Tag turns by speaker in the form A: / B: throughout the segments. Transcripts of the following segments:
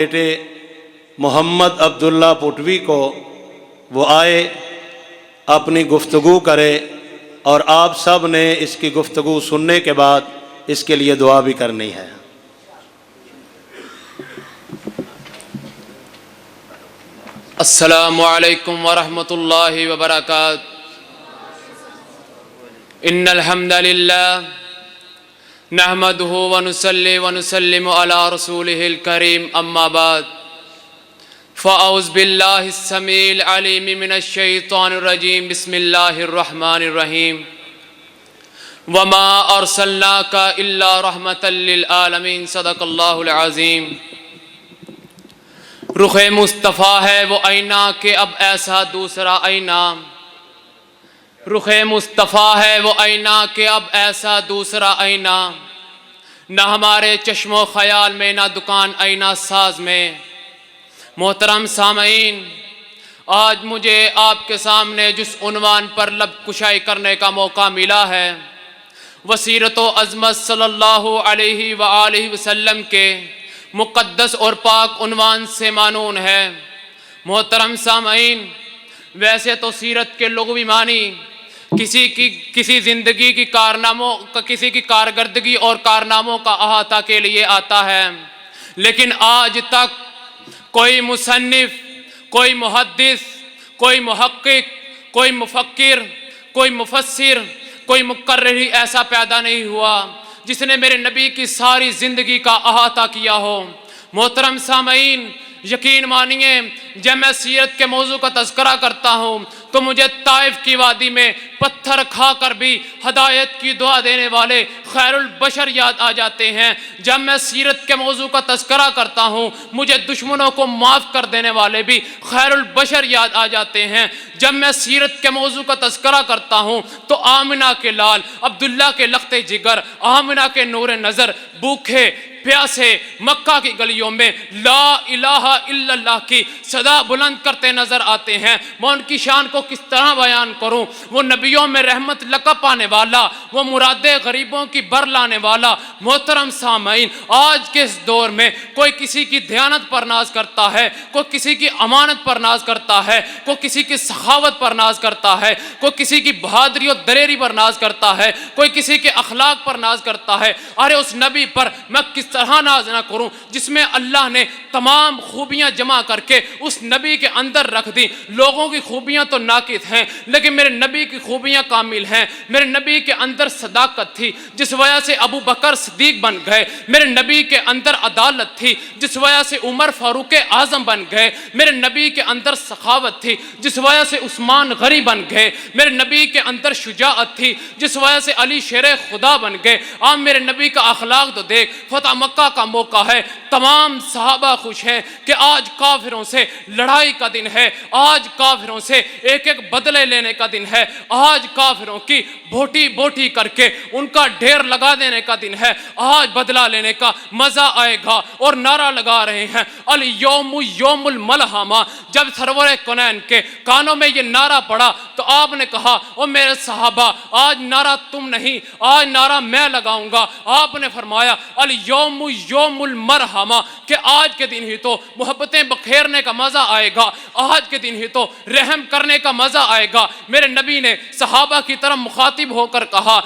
A: بیٹے محمد عبداللہ پٹوی کو وہ آئے، اپنی گفتگو کرے، اور آپ سب نے اس کی گفتگو سننے کے بعد اس کے لیے دعا بھی کرنی ہے۔
B: السلام علیکم ورحمۃ اللہ وبرکاتہ۔ ان الحمد للہ نحمده ونصلی ونسلم علی رسولہ الکریم، اما بعد فاعوذ باللہ السمیع العلیم من الشیطان الرجیم، بسم اللہ الرحمن الرحیم۔ وما ارسلناک الا رحمۃ للعالمین، صدق اللہ العظیم۔ رخ مصطفیٰ ہے وہ آئینہ کہ اب ایسا دوسرا آئینہ، رخ مصطفیٰ ہے وہ آئینہ کہ اب ایسا دوسرا آئینہ، نہ ہمارے چشم و خیال میں، نہ دکان آئینہ ساز میں۔ محترم سامعین، آج مجھے آپ کے سامنے جس عنوان پر لب کشائی کرنے کا موقع ملا ہے وہ سیرت و عظمت صلی اللہ علیہ وآلہ وسلم کے مقدس اور پاک عنوان سے معنون ہے۔ محترم سامعین، ویسے تو سیرت کے لغوی معنی کسی زندگی کی کارناموں کسی کی کارکردگی اور کارناموں کا احاطہ کے لیے آتا ہے، لیکن آج تک کوئی مصنف، کوئی محدث، کوئی محقق، کوئی مفکر، کوئی مفسر، کوئی مقرری ایسا پیدا نہیں ہوا جس نے میرے نبی کی ساری زندگی کا احاطہ کیا ہو۔ محترم سامعین، یقین مانیے، جب میں سیرت کے موضوع کا تذکرہ کرتا ہوں تو مجھے طائف کی وادی میں پتھر کھا کر بھی ہدایت کی دعا دینے والے خیر البشر یاد آ جاتے ہیں۔ جب میں سیرت کے موضوع کا تذکرہ کرتا ہوں مجھے دشمنوں کو معاف کر دینے والے بھی خیر البشر یاد آ جاتے ہیں۔ جب میں سیرت کے موضوع کا تذکرہ کرتا ہوں تو آمنہ کے لال، عبداللہ کے لخت جگر، آمنہ کے نور نظر، بھوکے پیاسے مکہ کی گلیوں میں لا الہ الا اللہ کی صدا بلند کرتے نظر آتے ہیں۔ میں ان کی شان کو کس طرح بیان کروں؟ وہ نبیوں میں رحمت لقب پانے والا، وہ مرادیں غریبوں کی بر لانے والا۔ محترم سامعین، آج کے اس دور میں کوئی کسی کی دیانت پر ناز کرتا ہے، کوئی کسی کی امانت پر ناز کرتا ہے، کوئی کسی کی سخاوت پر ناز کرتا ہے، کوئی کسی کی بہادری اور دلیری پر ناز کرتا ہے، کوئی کسی کے اخلاق پر ناز کرتا ہے۔ ارے اس نبی پر میں کس طرح ناز نہ کروں جس میں اللہ نے تمام خوبیاں جمع کر کے اس نبی کے اندر رکھ دی۔ لوگوں کی خوبیاں تو ناقص ہیں لیکن میرے نبی کی خوبیاں کامل ہیں۔ میرے نبی کے اندر صداقت تھی جس وجہ سے ابو بکر صدیق بن گئے۔ میرے نبی کے اندر عدالت تھی جس وجہ سے عمر فاروق اعظم بن گئے۔ میرے نبی کے اندر سخاوت تھی جس وجہ سے عثمان غنی بن گئے۔ میرے نبی کے اندر شجاعت تھی جس وجہ سے علی شیر خدا بن گئے۔ آپ میرے نبی کا اخلاق تو دیکھ، فتح مکہ کا موقع ہے، تمام صحابہ خوش ہیں کہ آج کافروں سے لڑائی کا دن ہے، آج کافروں سے ایک ایک بدلے لینے کا دن ہے، آج کافروں کی بوٹی بوٹی کر کے ان کا ڈھیر لگا دینے کا دن ہے، آج بدلہ لینے کا مزہ آئے گا۔ اور نعرہ لگا رہے ہیں الیوم یوم الملحمہ۔ جب سرور کونین کے کانوں میں یہ نعرہ پڑا تو آپ نے کہا او میرے صحابہ، آج نعرہ تم نہیں، آج نعرہ میں لگاؤں گا۔ آپ نے فرمایا الیوم یوم المرحمہ، کہ آج کے دن ہی تو محبتیں بکھیرنے کا مزہ آئے گا، آج کے دن ہی تو رحم کرنے کا مزہ آئے گا۔ میرے نبی نے صحابہ کی طرف مخاطب ہو کر کہا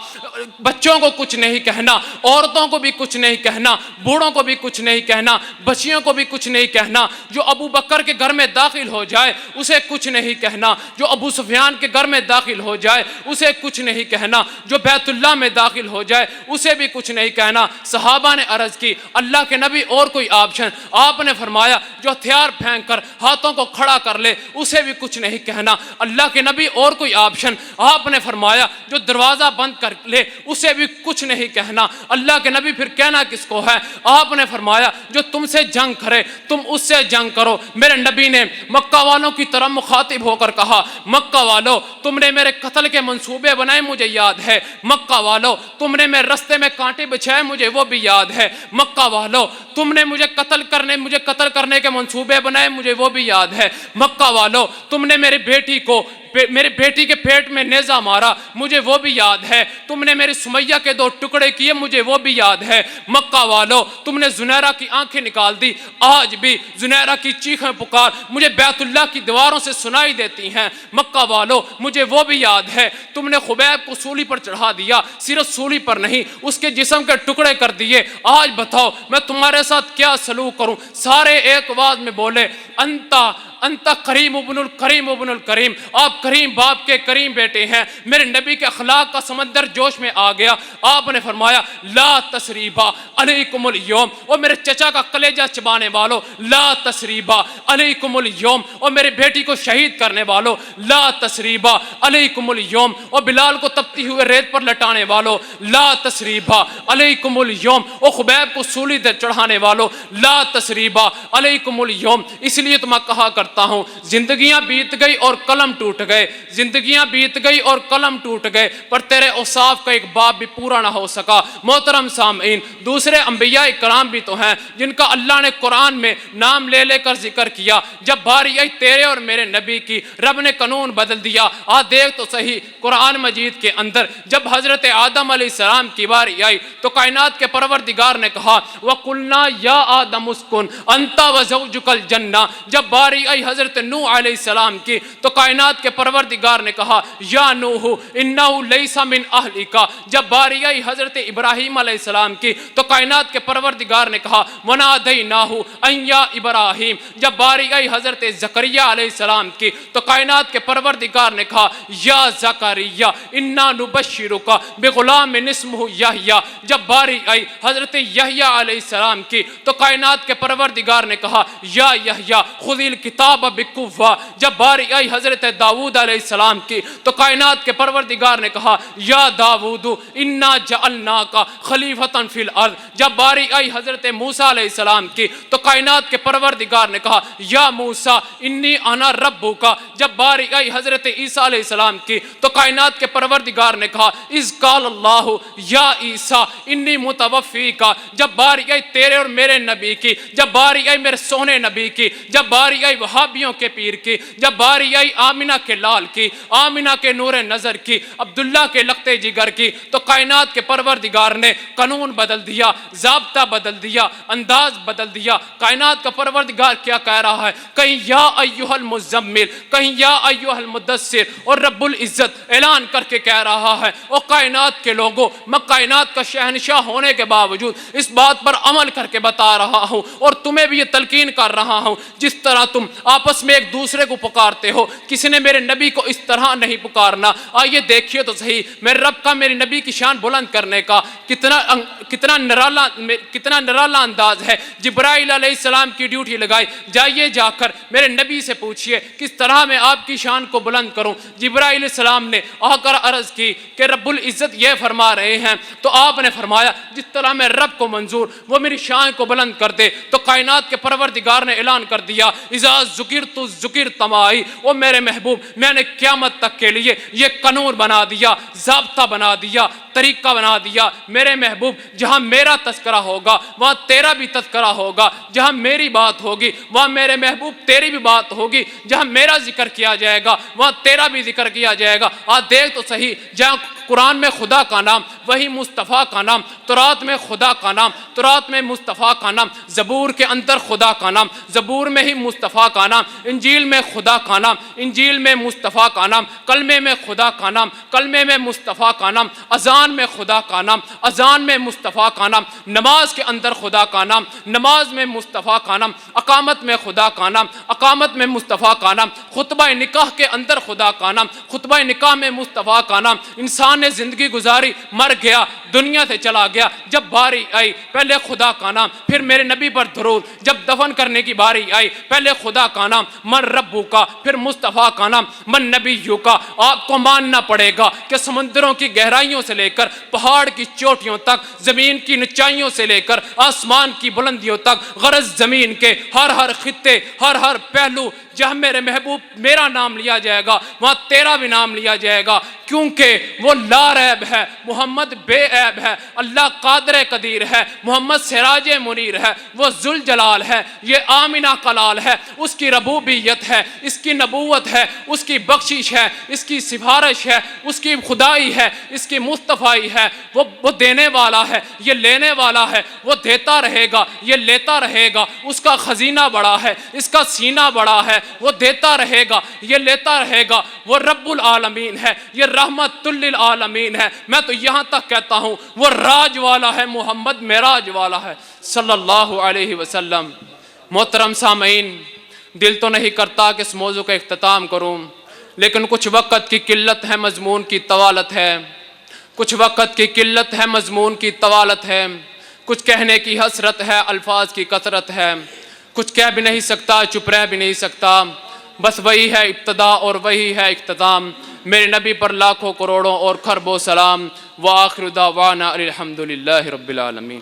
B: بچوں کو کچھ نہیں کہنا، عورتوں کو بھی کچھ نہیں کہنا، بوڑھوں کو بھی کچھ نہیں کہنا، بچیوں کو بھی کچھ نہیں کہنا۔ جو ابو بکر کے گھر میں داخل ہو جائے اسے کچھ نہیں کہنا، جو ابو سفیان کے گھر میں داخل ہو جائے اسے کچھ نہیں کہنا، جو بیت اللہ میں داخل ہو جائے اسے بھی کچھ نہیں کہنا۔ صحابہ نے عرض کی اللہ کے نبی اور کوئی آپشن؟ آپ نے فرمایا جو ہتھیار پھینک کر ہاتھوں کو کھڑا کر لے اسے بھی کچھ نہیں کہنا۔ اللہ کے نبی اور کوئی آپشن؟ آپ نے فرمایا جو دروازہ بند کر لے اسے بھی کچھ نہیں کہنا۔ اللہ کے نبی پھر کہنا کس کو ہے؟ آپ نے فرمایا جو تم سے جنگ کرے تم اس سے جنگ کرو۔ میرے نبی نے مکہ والوں کی طرف مخاطب ہو کر کہا مکہ والو تم نے میرے قتل کے منصوبے بنائے مجھے یاد ہے، مکہ والو تم نے میرے رستے میں کانٹے بچھائے مجھے وہ بھی یاد ہے، مکہ والو تم نے مجھے قتل کرنے کے منصوبے بنائے مجھے وہ بھی یاد ہے، مکہ والو تم نے میری بیٹی کو میرے بیٹی کے پیٹ میں نیزہ مارا مجھے وہ بھی یاد ہے، تم نے میری سمیہ کے 2 ٹکڑے کیے مجھے وہ بھی یاد ہے۔ مکہ والو تم نے زنیرہ کی آنکھیں نکال دی، آج بھی زنیرہ کی چیخیں پکار مجھے بیت اللہ کی دیواروں سے سنائی دیتی ہیں۔ مکہ والو مجھے وہ بھی یاد ہے، تم نے خبیب کو سولی پر چڑھا دیا، صرف سولی پر نہیں اس کے جسم کے ٹکڑے کر دیے، آج بتاؤ میں تمہارے ساتھ کیا سلوک کروں؟ سارے ایک آواز میں بولے انت کریم ابن الکریم ابن الکریم، آپ کریم باپ کے کریم بیٹے ہیں۔ میرے نبی کے اخلاق کا سمندر جوش میں آ گیا، آپ نے فرمایا لا تسریبا علیکم الیوم، اور میرے چچا کا کلیجہ چبانے والو لا تسریبا علیکم الیوم، اور میرے بیٹی کو شہید کرنے والو لا تسریبا علیکم الیوم، اور بلال کو تپتی ہوئے ریت پر لٹانے والو لا تسریبا علیکم الیوم، اور خبیب کو سولی پر چڑھانے والو لا تسریبا علیکم الیوم۔ اس لیے تو میں کہا کرتا ہوں زندگیاں بیت گئی اور قلم ٹوٹ گئے، زندگیاں بیت گئی اور قلم ٹوٹ گئے، پر تیرے اوصاف کا ایک باب بھی پورا نہ ہو سکا۔ محترم سامعین، دوسرے انبیاء کرام بھی تو ہیں جن کا اللہ نے قرآن میں نام لے لے کر ذکر کیا، جب باری آئی تیرے اور میرے نبی کی رب نے قانون بدل دیا۔ دیکھ تو صحیح قرآن مجید کے اندر جب حضرت آدم علیہ السلام کی باری آئی تو کائنات کے پروردگار نے کہا وَقُلْنَا يَا آدَمُ اسْكُنْ أَنْتَ وَزَوْجُكَ الْجَنَّةَ، جب باری آئی حضرت نوح علیہ السلام کی تو کائنات کے پروردگار نے کہا یا نوح انہو لیس من اہلک، جب باری آئی حضرت ابراہیم علیہ السلام کی تو کائنات کے پروردگار نے کہا ونادیناہ ان یا ابراہیم، جب باری آئی حضرت زکریہ علیہ السلام کی تو کائنات کے پروردگار نے کہا یا زکریا انا نبشرک بغلام اسمہ یحییٰ، جب باری آئی حضرت یحییٰ علیہ السلام کی تو کائنات کے پروردگار نے کہا یا یحییٰ خذ الکتاب بقوہ، جب باری آئی حضرت داؤد علیہ السلام کی تو کائنات کے پروردگار نے کہا یا داؤد انا جعلناک خلیفۃ فی الارض، جب باری آئی حضرت موسیٰ علیہ السلام کی تو کائنات کے پروردگار نے کہا یا موسیٰ انی انا ربک، جب باری آئی حضرت عیسیٰ علیہ السلام کی تو کائنات کے پروردگار نے کہا اذ قال اللہ یا عیسیٰ انی متوفیک، جب باری آئی تیرے اور میرے نبی کی، جب باری آئی میرے سونے نبی کی، جب باری آئی وہابیوں کے پیر کی، جب باری آئی آمنہ کے لال کی، آمنہ کے نور نظر کی، عبداللہ کے لقتے جگر کی، تو کائنات کے پروردگار نے قانون بدل دیا، ضابطہ بدل دیا، انداز بدل دیا۔ کائنات کا پروردگار کیا کہہ رہا ہے؟ کہیں یا ایھا المزمل، کہیں یا ایھا المدثر، اور رب العزت اعلان کر کے کہہ رہا ہے او کائنات کے لوگوں، میں کائنات کا شہنشاہ ہونے کے باوجود اس بات پر عمل کر کے بتا رہا ہوں اور تمہیں بھی یہ تلقین کر رہا ہوں، جس طرح تم آپس میں ایک دوسرے کو پکارتے ہو کسی نے میرے نبی کو اس طرح نہیں پکارنا۔ آئیے دیکھیے تو صحیح میرے رب کا میری نبی کی شان بلند کرنے کا کتنا نرالا انداز ہے۔ جبرائیل علیہ السلام کی ڈیوٹی لگائی، جائیے جا کر میرے نبی سے پوچھئے کس طرح میں آپ کی شان کو بلند کروں۔ جبرائیل علیہ السلام نے آ کر عرض کی کہ رب العزت یہ فرما رہے ہیں، تو آپ نے فرمایا جس طرح میں رب کو منظور وہ میری شان کو بلند کر دے۔ تو کائنات کے پروردگار نے اعلان کر دیا اذا ذکرت ذکرت معی، او میرے محبوب میں نے قیامت تک کے لیے یہ قانون بنا دیا، ضابطہ بنا دیا، طریقہ بنا دیا۔ میرے محبوب جہاں میرا تذکرہ ہوگا وہاں تیرا بھی تذکرہ ہوگا، جہاں میری بات ہوگی وہاں میرے محبوب تیری بھی بات ہوگی، جہاں میرا ذکر کیا جائے گا وہاں تیرا بھی ذکر کیا جائے گا۔ دیکھ تو صحیح جہاں قرآن میں خدا کا نام، وہی مصطفیٰ کا نام، تورات میں خدا کا نام، تورات میں مصطفیٰ کا نام، زبور کے اندر خدا کا نام، زبور میں ہی مصطفیٰ کا نام، انجیل میں خدا کا نام، انجیل میں مصطفیٰ کا نام، کلمے میں خدا کا نام، کلمے میں مصطفیٰ کا نام، اذان میں خدا کا نام، اذان میں مصطفیٰ کا نام، نماز کے اندر خدا کا نام، نماز میں مصطفیٰ کا نام، اقامت میں خدا کا نام، اقامت میں مصطفیٰ کا نام، خطبہ نکاح کے اندر خدا کا نام، خطبہ نکاح میں مصطفیٰ کا نام۔ انسان نے زندگی گزاری، مر گیا، دنیا سے چلا گیا، جب باری آئی پہلے خدا کا نام، پھر میرے نبی پر درود، جب دفن کرنے کی باری آئی پہلے خدا کا نام، من ربو کا، پھر مصطفیٰ کا نام، من نبیو کا۔ آپ کو ماننا پڑے گا کہ سمندروں کی گہرائیوں سے لے کر پہاڑ کی چوٹیوں تک، زمین کی نچائیوں سے لے کر آسمان کی بلندیوں تک، غرض زمین کے ہر خطے، ہر پہلو، جہاں میرے محبوب میرا نام لیا جائے گا وہاں تیرا بھی نام لیا جائے گا، کیونکہ وہ لا ریب ہے، محمد بے الغیب ہے، اللہ قادر قدیر ہے، محمد سراج منیر ہے، وہ ذوالجلال ہے، یہ آمنہ کلال ہے، اس کی ربوبیت ہے، اس کی نبوت ہے، اس کی بخشش ہے، اس کی سفارش ہے، اس کی خدائی ہے، اس کی مصطفائی ہے، وہ دینے والا ہے، یہ لینے والا ہے، وہ دیتا رہے گا، یہ لیتا رہے گا، اس کا خزینہ بڑا ہے، اس کا سینہ بڑا ہے، وہ دیتا رہے گا، یہ لیتا رہے گا، وہ رب العالمین ہے، یہ رحمت للعالمین ہے۔ میں تو یہاں تک کہتا ہوں وہ راج والا ہے، محمد معراج والا ہے صلی اللہ علیہ وسلم۔ محترم سامعین، دل تو نہیں کرتا کہ اس موضوع کا اختتام کروں، لیکن کچھ وقت کی قلت ہے، مضمون کی طوالت ہے، کچھ وقت کی قلت ہے، مضمون کی طوالت ہے، کچھ کہنے کی حسرت ہے، الفاظ کی کثرت ہے، کچھ کہہ بھی نہیں سکتا، چپ رہ بھی نہیں سکتا، بس وہی ہے ابتدا اور وہی ہے اختتام۔ میرے نبی پر لاکھوں کروڑوں اور کھربوں سلام، وآخر دعوانا الحمدللہ رب العالمین۔